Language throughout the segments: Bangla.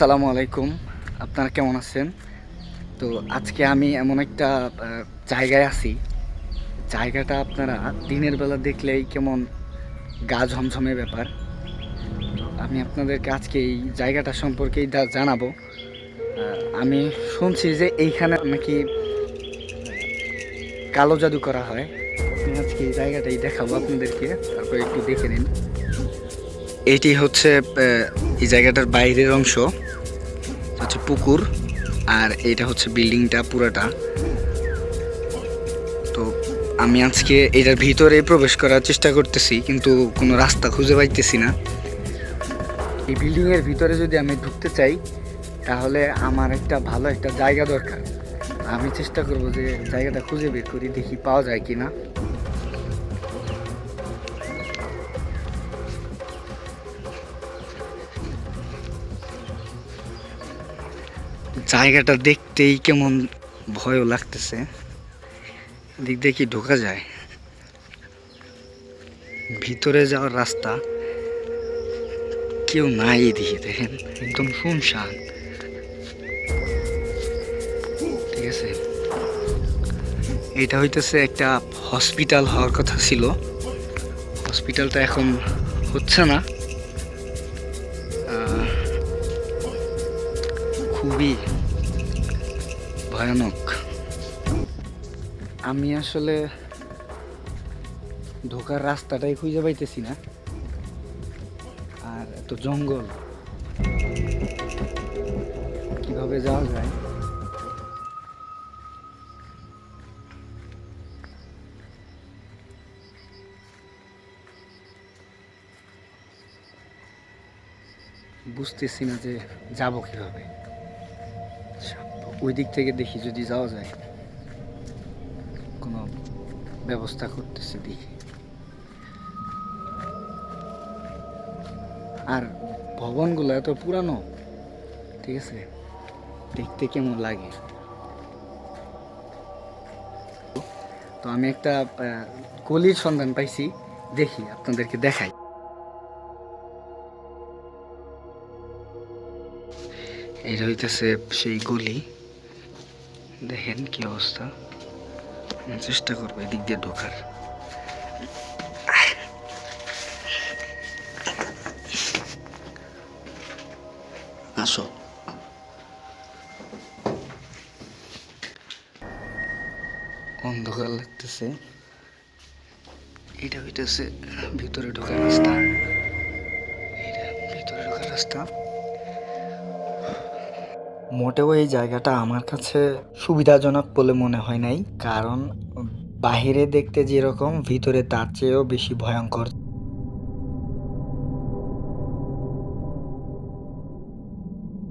আসসালামু আলাইকুম। আপনারা কেমন আছেন? তো আজকে আমি এমন একটা জায়গায় আছি। জায়গাটা আপনারা দিনের বেলা দেখলেই কেমন গা ঝমঝমে ব্যাপার। আমি আপনাদেরকে আজকে এই জায়গাটা সম্পর্কেই জানাবো। আমি শুনছি যে এইখানে নাকি কালো জাদু করা হয়। আমি আজকে এই জায়গাটাই দেখাবো আপনাদেরকে, তারপর একটু দেখে নিন। এটি হচ্ছে এই জায়গাটার বাইরের অংশ, হচ্ছে পুকুর, আর এটা হচ্ছে বিল্ডিংটা পুরোটা। তো আমি আজকে এটার ভিতরে প্রবেশ করার চেষ্টা করতেছি, কিন্তু কোনো রাস্তা খুঁজে পাইতেছি না। এই বিল্ডিংয়ের ভিতরে যদি আমি ঢুকতে চাই তাহলে আমার একটা ভালো একটা জায়গা দরকার। আমি চেষ্টা করব যে জায়গাটা খুঁজে বের করি, দেখি পাওয়া যায় কি না। জায়গাটা দেখতেই কেমন ভয়ও লাগতেছে। দিক দিয়ে কি ঢোকা যায়? ভিতরে যাওয়ার রাস্তা কেউ নাই এদিকে, দেখেন একদম শুনশান। ঠিক আছে, এটা হইতেছে একটা হসপিটাল হওয়ার কথা ছিল। হসপিটালটা এখন হচ্ছে না। খুবই ভয়ানক। আমি আসলে ঢোকার রাস্তাটাই খুঁজে পাইতেছি না, আর এত জঙ্গল, কিভাবে যাওয়া যায়? বুঝতেছি না যে যাব কিভাবে। ওই দিক থেকে দেখি যদি যাওয়া যায়, কোনো ব্যবস্থা করতেছি দেখি। আর ভবনগুলো এত পুরানো, ঠিক আছে, দেখতে কেমন লাগে। তো আমি একটা গলির সন্ধান পাইছি, দেখি আপনাদেরকে দেখাই। এটা হইতেছে সেই গলি, দেখেন কি অবস্থা। চেষ্টা করবো এদিক দিয়ে ঢোকার। আসো, অন্ধকার লাগতেছে। এটা হইতেছে ভিতরে ঢোকার রাস্তা, এটা ভিতরে ঢোকার রাস্তা। মোটেও এই জায়গাটা আমার কাছে সুবিধাজনক বলে মনে হয় নাই, কারণ বাহিরে দেখতে যেরকম, ভিতরে তার চেয়েও বেশি ভয়ঙ্কর।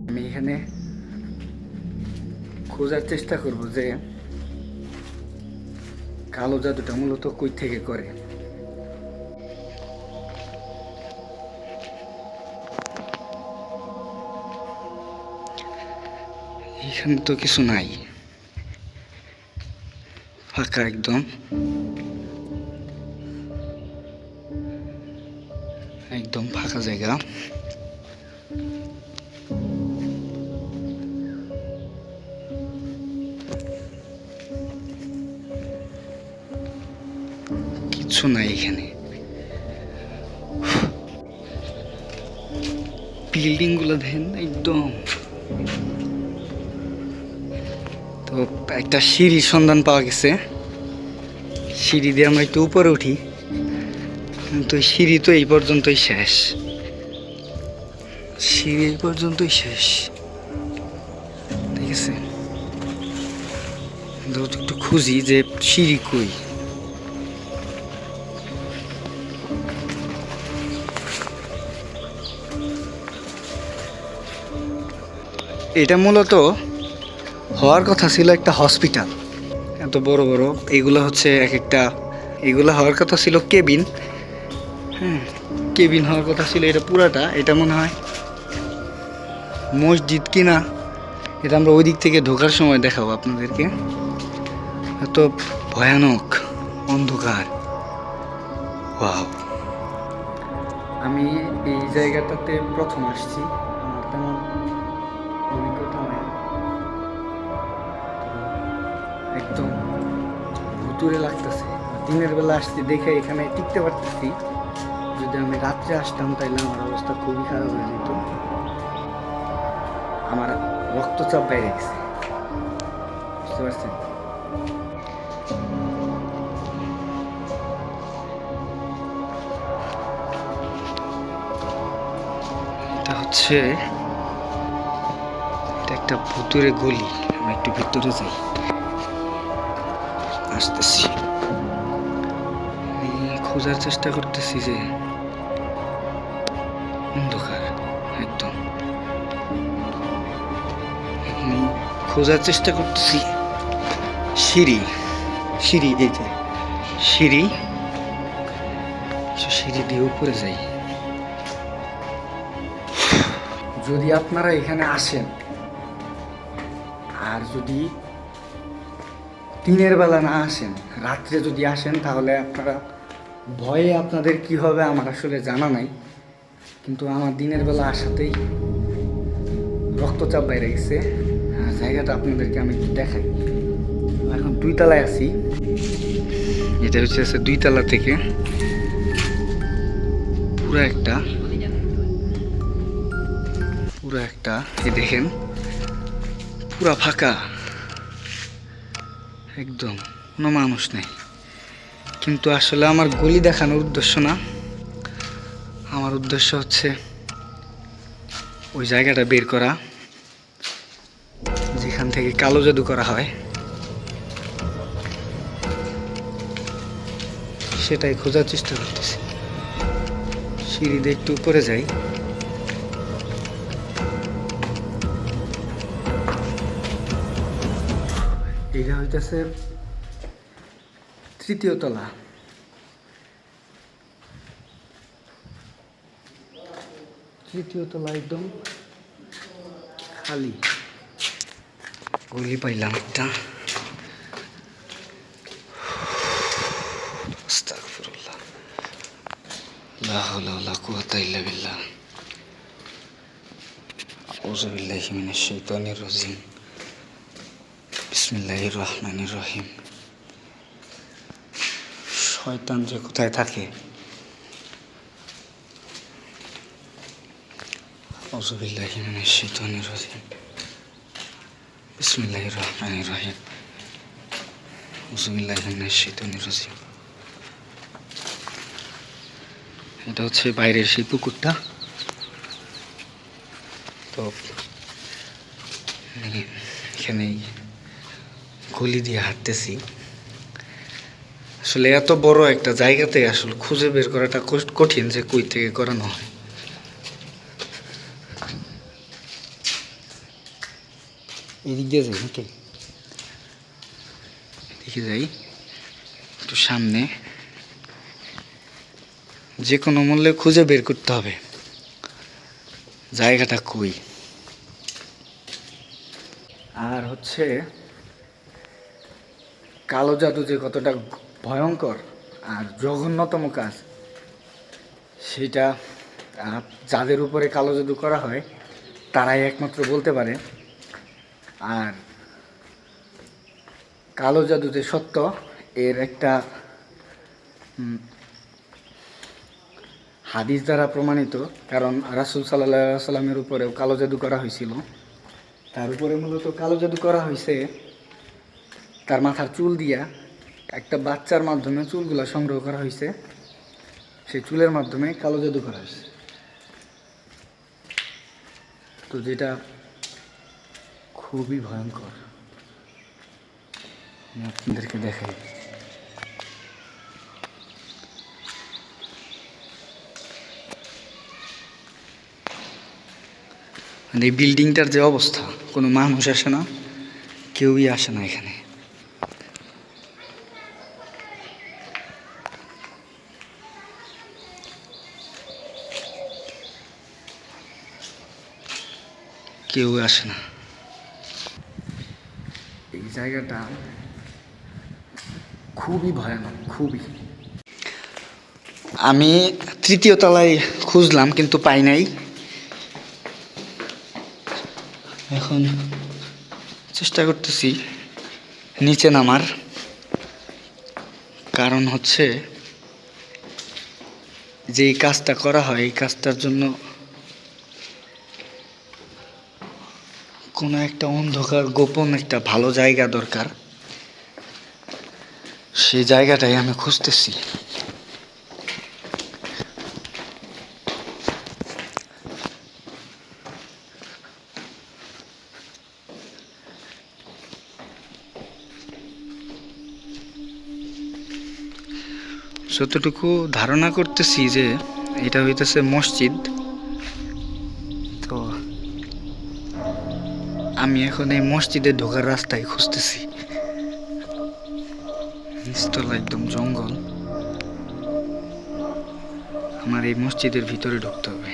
আমি এখানে খোঁজার চেষ্টা করব যে কালো জাদুটা মূলত কই থেকে করে। এখানে তো কিছু নাই, ফাঁকা একদম, একদম ফাঁকা জায়গা। কিচ্ছু নাই এখানে। বিল্ডিং গুলো দেখেন একদম। তো একটা সিঁড়ির সন্ধান পাওয়া গেছে, সিঁড়ি দিয়ে আমরা একটু উপরে উঠি, কিন্তু সিঁড়ি তো এই পর্যন্তই শেষ, সিঁড়ি এই পর্যন্তই শেষ। ঠিক আছে, একটু খুঁজি যে সিঁড়ি কই। এটা মূলত হওয়ার কথা ছিল একটা হসপিটাল। এত বড় বড় এগুলো হচ্ছে এক একটা, এগুলো হওয়ার কথা ছিল কেবিন। হ্যাঁ, কেবিন হওয়ার কথা ছিল এটা পুরাটা। এটা মনে হয় মসজিদ কিনা, এটা আমরা ওই দিক থেকে ঢোকার সময় দেখাবো আপনাদেরকে। এত ভয়ানক অন্ধকার। ওয়াও, আমি এই জায়গাটাতে প্রথম আসছি, আমার তেমন একদম ভুতুরে লাগতেছে। দিনের বেলা আসছি দেখে এখানে টিকতে পারতেছি, যদি আমি রাত্রে আসতাম তাহলে আমার অবস্থা খুবই খারাপ হয়ে যেত। আমার রক্তচাপ বাইরে গেছে, বুঝতে পারছেন? এটা হচ্ছে এটা একটা ভুতুরে গলি। আমি একটু ভিতরে যাই, আসতেছি। আমি খোঁজার চেষ্টা করতেছি যে অন্ধকার একদম। আমি খোঁজার চেষ্টা করতেছি সিঁড়ি, সিঁড়ি এই যে সিঁড়ি, সিঁড়ি দিয়ে উপরে যাই। যদি আপনারা এখানে আসেন আর যদি দিনের বেলা না আসেন, রাত্রে যদি আসেন, তাহলে আপনারা ভয়ে আপনাদের কি হবে আমার আসলে জানা নাই, কিন্তু আমার দিনের বেলা আসাতেই রক্তচাপ বাইরে গেছে। আর জায়গাটা আপনাদেরকে আমি একটু দেখাই। এখন 2 তলায় আছি। এটা হচ্ছে 2 তলা থেকে পুরো একটা এই দেখেন পুরা ফাঁকা, একদম কোনো মানুষ নেই। কিন্তু আসলে আমার গলি দেখানোর উদ্দেশ্য না, আমার উদ্দেশ্য হচ্ছে ওই জায়গাটা বের করা যেখান থেকে কালো জাদু করা হয়, সেটাই খোঁজার চেষ্টা করতেছি। সিঁড়ি দিয়ে একটু উপরে যাই। এটা হইতেছে 3য় তলা। 3য় তলা একদম খালি। গলি পাইলাম একটা। আস্তাগফিরুল্লাহ, লা হাওলা ওয়ালা কুওয়াতা ইল্লা বিল্লাহ, আউযু বিল্লাহি মিনাশ শাইতানির রাজিম, বিসমিল্লাহির রহমানির রহিম। শয়তান যে কোথায় থাকে, আউযু বিল্লাহি মিনাশ শাইতানির রাজিম, বিসমিল্লাহির রহমানির রহিম, আউযু বিল্লাহি মিনাশ শাইতানির রাজিম। এটা হচ্ছে বাইরের সেই পুকুরটা। তো এখানে গলি দিয়ে হাঁটতেছি। আসলে এত বড় একটা জায়গাতে আসলে খুঁজে বের করাটা কঠিন যে কই থেকে করানো হয়। এদিক দিয়ে যাই নাকি, দেখে যাই একটু সামনে। যে কোনো মূল্যে খুঁজে বের করতে হবে জায়গাটা কই। আর হচ্ছে কালো জাদু যে কতটা ভয়ঙ্কর আর জঘন্যতম কাজ, সেটা যাদের উপরে কালো জাদু করা হয় তারাই একমাত্র বলতে পারে। আর কালো জাদু যে সত্য, এর একটা হাদিস দ্বারা প্রমাণিত। কারণ রাসূল সাল্লাল্লাহু আলাইহি সাল্লামের উপরেও কালো জাদু করা হয়েছিল। তার উপরে মূলত কালো জাদু করা হয়েছে তার মাথার চুল দিয়া। একটা বাচ্চার মাধ্যমে চুলগুলো সংগ্রহ করা হয়েছে, সেই চুলের মাধ্যমে কালো জাদু করা হয়েছে। তো যেটা খুবই ভয়ঙ্কর, আমি আপনাদেরকে দেখাই। মানে এই বিল্ডিংটার যে অবস্থা, কোনো মানুষ আসে না, কেউই আসে না এখানে। কেউ আসে না। এই জায়গাটা খুবই ভয়ানক, খুবই। আমি 3য় তলায় খুঁজলাম কিন্তু পাই নাই। এখন চেষ্টা করতেছি নিচে নামার কারণ হচ্ছে যে এই কাজটা করা হয়, এই কাজটার জন্য কোনো একটা অন্ধকার গোপন একটা ভালো জায়গা দরকার। সেই জায়গাটাই আমি খুঁজতেছি। যতটুকু ধারণা করতেছি যে এটা হইতেছে মসজিদ। তো আমি এখন এই মসজিদে ঢোকার রাস্তায় খুঁজতেছি। নিচতলা একদম জঙ্গল, আমার এই মসজিদের ভিতরে ঢুকতে হবে।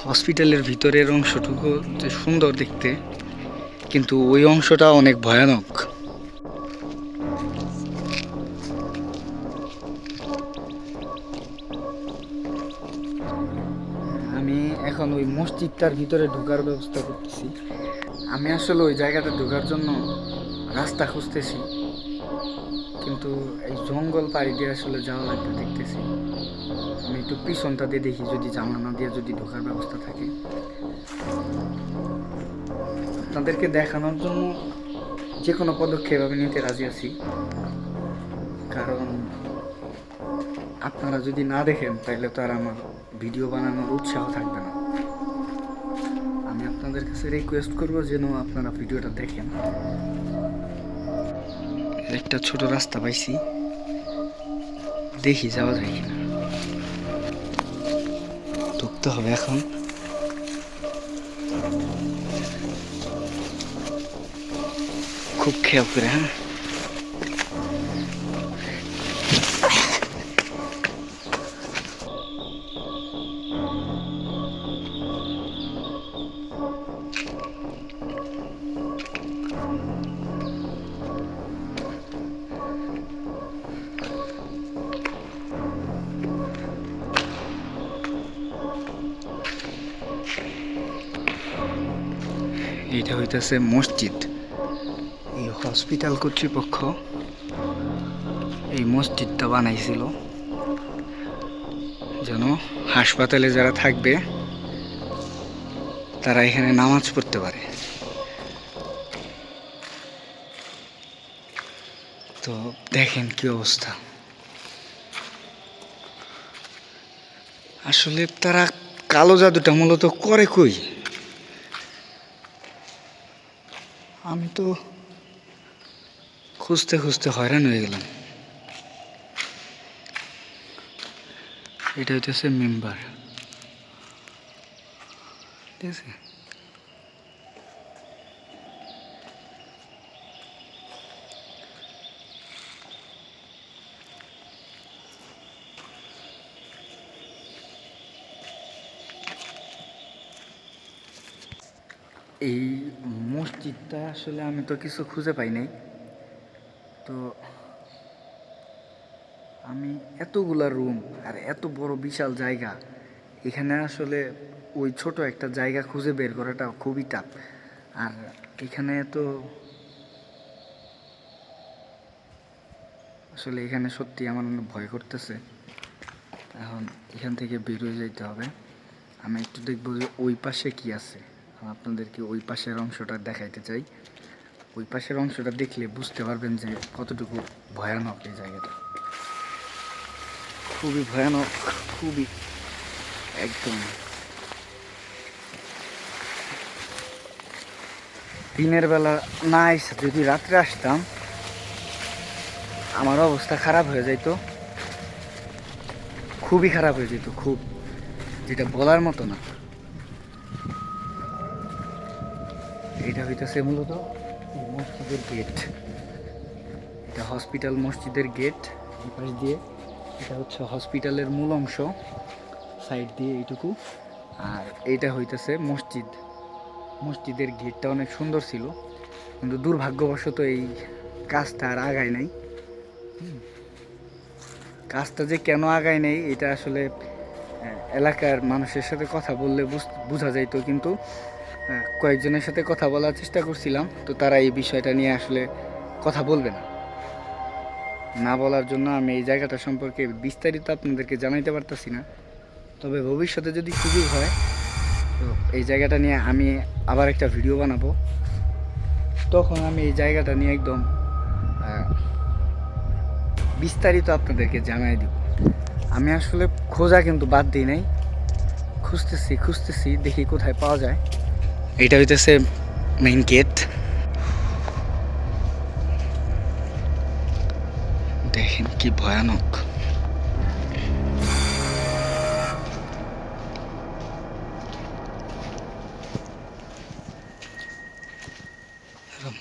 হসপিটালের ভিতরের অংশটুকু যে সুন্দর দেখতে, কিন্তু ওই অংশটা অনেক ভয়ানক। আমি এখন ওই মসজিদটার ভিতরে ঢোকার ব্যবস্থা করতেছি। আমি আসলে ওই জায়গাটা ঢোকার জন্য রাস্তা খুঁজতেছি, কিন্তু এই জঙ্গল পাড়ি দিয়ে আসলে যাওয়া লাগবে দেখতেছি। আমি একটু পিছনটা দিয়ে দেখি যদি জানালা দিয়ে যদি ঢোকার ব্যবস্থা থাকে। আপনাদেরকে দেখানোর জন্য যে কোনো পদক্ষেপ আমি নিতে রাজি আছি, কারণ আপনারা যদি না দেখেন তাহলে তো আর আমার ভিডিও বানানোর উৎসাহ থাকবে না। আমি আপনাদের কাছে রিকোয়েস্ট করবো যেন আপনারা ভিডিওটা দেখেন। একটা ছোট রাস্তা পাইছি, দেখি যাওয়া যায় কিনা। ঢুকতে হবে এখন। খুব খেয়াল করে, হ্যাঁ। এটা হইতেছে মসজিদ। এই হসপিটাল কর্তৃপক্ষ এই মসজিদটা বানাইছিল যেন হাসপাতালে যারা থাকবে তারা এখানে নামাজ পড়তে পারে। তো দেখেন কি অবস্থা। আসলে তারা কালো জাদুটা মূলত করে কই? আমি তো খুঁজতে খুঁজতে হয়রান হয়ে গেলাম। এটা হইতেছে মেম্বার, ঠিক আছে। এই মসজিদটা আসলে আমি তো কিছু খুঁজে পাই নাই। তো আমি এতগুলা রুম আর এত বড় বিশাল জায়গা, এখানে আসলে ওই ছোট একটা জায়গা খুঁজে বের করাটা খুবই টাফ। আর এখানে তো আসলে এখানে সত্যি আমার অনেক ভয় করতেছে। এখন এখান থেকে বেরোয় যেতে হবে। আমি একটু দেখবো যে ওই পাশে কি আছে। আপনাদেরকে ওই পাশের অংশটা দেখাইতে চাই। ওই পাশের অংশটা দেখলে বুঝতে পারবেন যে কতটুকু ভয়ানক এই জায়গাটা। খুবই ভয়ানক, খুবই একদম। দিনের বেলা না এসে যদি রাত্রে আসতাম আমার অবস্থা খারাপ হয়ে যেত, খুবই খারাপ হয়ে যেত, খুব, যেটা বলার মতো না। এটা হইতেছে মূলত মসজিদের গেট। এটা হসপিটাল মসজিদের গেট। এই পাশ দিয়ে এটা হচ্ছে হসপিটালের মূল অংশ, সাইড দিয়ে এইটুকু। আর এইটা হইতেছে মসজিদ। মসজিদের গেটটা অনেক সুন্দর ছিল, কিন্তু দুর্ভাগ্যবশত এই কাজটা আর আগায় নাই। কাজটা যে কেন আগায় নেই এটা আসলে এলাকার মানুষের সাথে কথা বললে বোঝা যাইতো, কিন্তু কয়েকজনের সাথে কথা বলার চেষ্টা করছিলাম, তো তারা এই বিষয়টা নিয়ে আসলে কথা বলবে না। না বলার জন্য আমি এই জায়গাটা সম্পর্কে বিস্তারিত আপনাদেরকে জানাইতে পারতেছি না। তবে ভবিষ্যতে যদি সুযোগ হয় তো এই জায়গাটা নিয়ে আমি আবার একটা ভিডিও বানাবো, তখন আমি এই জায়গাটা নিয়ে একদম বিস্তারিত আপনাদেরকে জানাই দিব। আমি আসলে খোঁজা কিন্তু বাদ দিই নাই, খুঁজতেছি দেখি কোথায় পাওয়া যায়। এটা হইতেছে মেইন গেট। দেখেন কি ভয়ানক।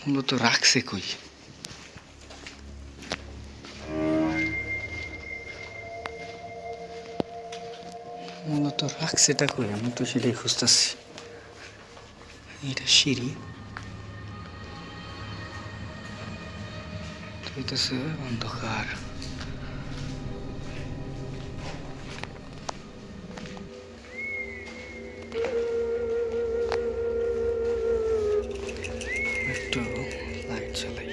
মূলত রাখছে কই? মূলত রাখছেটা কই? আমি তো সেটাই খুঁজতেছি। এটা সিঁড়ি হইতেছে অন্ধকার। একটু লাইট চালাই।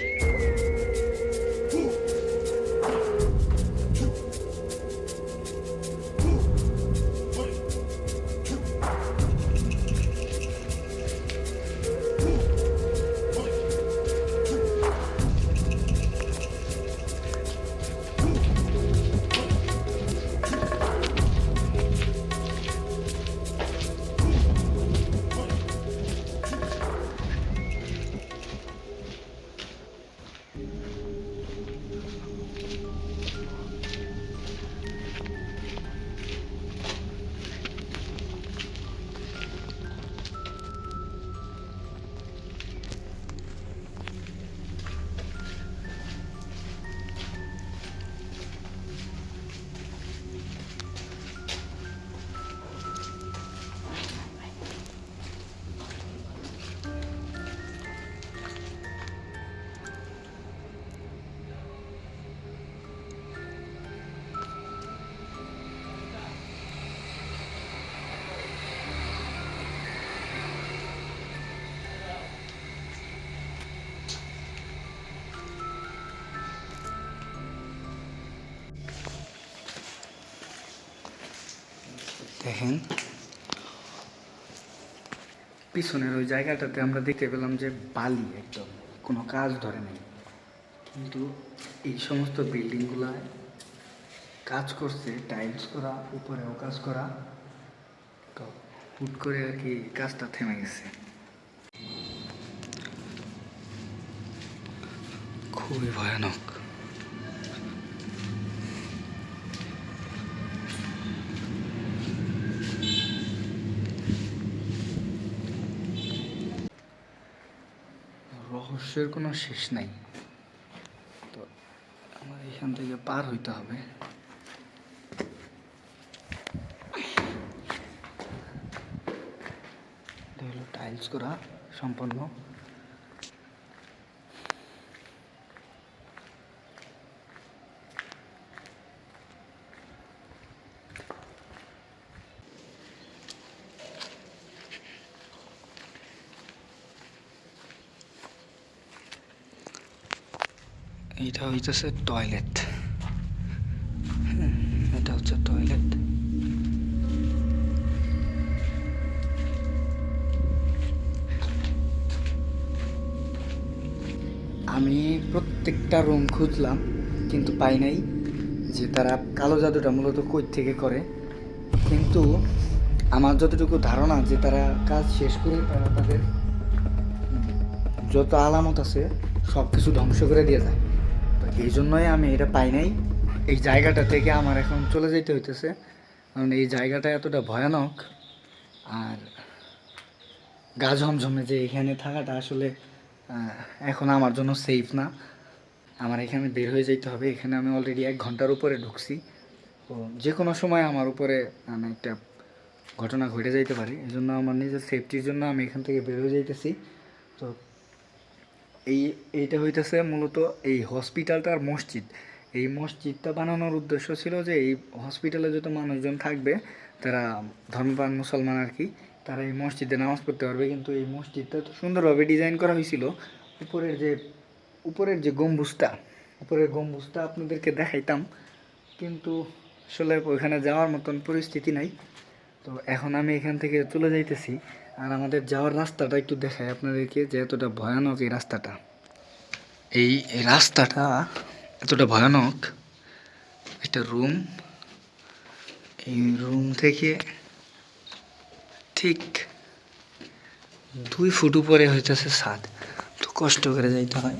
দেখেন পিছনের ওই জায়গাটাতে আমরা দেখতে পেলাম যে বালি, একদম কোনো কাজ ধরে নেই। কিন্তু এই সমস্ত বিল্ডিংগুলায় কাজ করছে, টাইলস করা, উপরেও কাজ করা, তো হুট করে আর কি কাজটা থেমে গেছে। খুবই ভয়ানক। রহস্যের কোনো শেষ নাই। তো আমার এখান থেকে পার হইতে হবে। এটা হলো টাইলস করা সম্পূর্ণ। এটা হইতেছে টয়লেট। এটা হচ্ছে টয়লেট। আমি প্রত্যেকটা রুম খুঁজলাম কিন্তু পাই নাই যে তারা কালো জাদুটা মূলত কই থেকে করে। কিন্তু আমার যতটুকু ধারণা যে তারা কাজ শেষ করে তারা তাদের যত আলামত আছে সব কিছু ধ্বংস করে দিয়ে যায়। তো এই জন্যই আমি এটা পাই নাই। এই জায়গাটা থেকে আমার এখন চলে যেতে হইতেছে, কারণ এই জায়গাটা এতটা ভয়ানক আর গা ঝমঝমে যে এখানে থাকাটা আসলে এখন আমার জন্য সেফ না। আমার এখানে বের হয়ে যেতে হবে। এখানে আমি অলরেডি 1 ঘন্টার উপরে ঢুকছি। তো যে কোনো সময় আমার উপরে মানে একটা ঘটনা ঘটে যাইতে পারে। এই জন্য আমার নিজের সেফটির জন্য আমি এখান থেকে বের হয়ে যাইতেছি। তো এইটা হইতেছে মূলত এই হসপিটালটার মসজিদ। এই মসজিদটা বানানোর উদ্দেশ্য ছিল যে এই হসপিটালে যত মানুষজন থাকবে তারা ধর্মপ্রাণ মুসলমান আর কি, তারা এই মসজিদে নামাজ পড়তে পারবে। কিন্তু এই মসজিদটা তো সুন্দরভাবে ডিজাইন করা হয়েছিল। উপরের যে উপরের যে গম্বুজটা, উপরের গম্বুজটা আপনাদেরকে দেখাইতাম, কিন্তু আসলে ওইখানে যাওয়ার মতন পরিস্থিতি নাই। তো এখন আমি এখান থেকে চলে যাইতেছি। আর আমাদের যাওয়ার রাস্তাটা একটু দেখাই আপনাদেরকে, যে এতটা ভয়ানক এই রাস্তাটা। এই রাস্তাটা এতটা ভয়ানক। একটা রুম, এই রুম থেকে ঠিক 2 ফুট উপরে হইতেছে ছাদ। তো কষ্ট করে যাইতে হয়।